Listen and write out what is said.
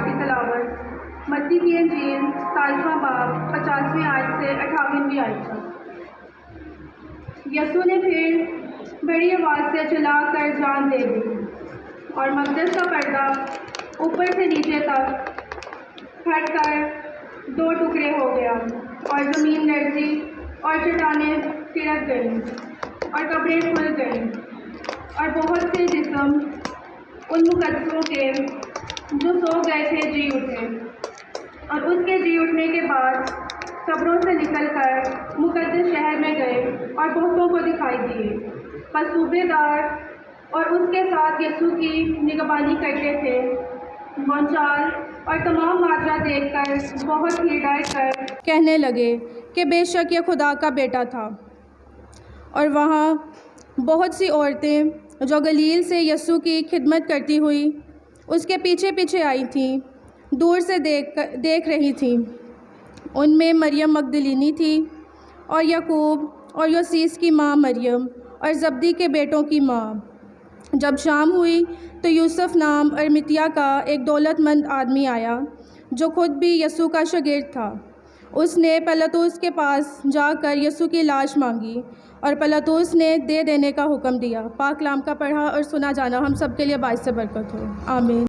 آج کی تلاوت متی کی انجیل 27واں باب 50ویں آیت سے 58ویں آیت تک۔ یسوع نے پھر بڑی آواز سے چلا کر جان دے دی اور مقدس کا پردہ اوپر سے نیچے تک پھٹ کر 2 ٹکڑے ہو گیا اور زمین لرزی اور چٹانیں تڑک گئیں اور قبریں کھل گئیں اور بہت سے جسم ان مقدسوں کے جو سو گئے تھے جی اٹھے، اور اس کے جی اٹھنے کے بعد قبروں سے نکل کر مقدس شہر میں گئے اور بہتوں کو دکھائی دیے۔ پس صوبے دار اور اس کے ساتھ یسوع کی نگہبانی کرتے تھے بونچال اور تمام ماجرا دیکھ کر بہت ہی ڈر کر کہنے لگے کہ بے شک یہ خدا کا بیٹا تھا۔ اور وہاں بہت سی عورتیں جو گلیل سے یسوع کی خدمت کرتی ہوئی اس کے پیچھے پیچھے آئی تھیں، دور سے دیکھ رہی تھیں۔ ان میں مریم مگدلینی تھی اور یعقوب اور یوسیس کی ماں مریم اور زبدی کے بیٹوں کی ماں۔ جب شام ہوئی تو یوسف نام ارمتیہ کا ایک دولت مند آدمی آیا جو خود بھی یسوع کا شاگرد تھا۔ اس نے پلاطس کے پاس جا کر یسوع کی لاش مانگی اور پلاطس نے دے دینے کا حکم دیا۔ پاک کلام کا پڑھا اور سنا جانا ہم سب کے لیے باعث برکت ہو، آمین۔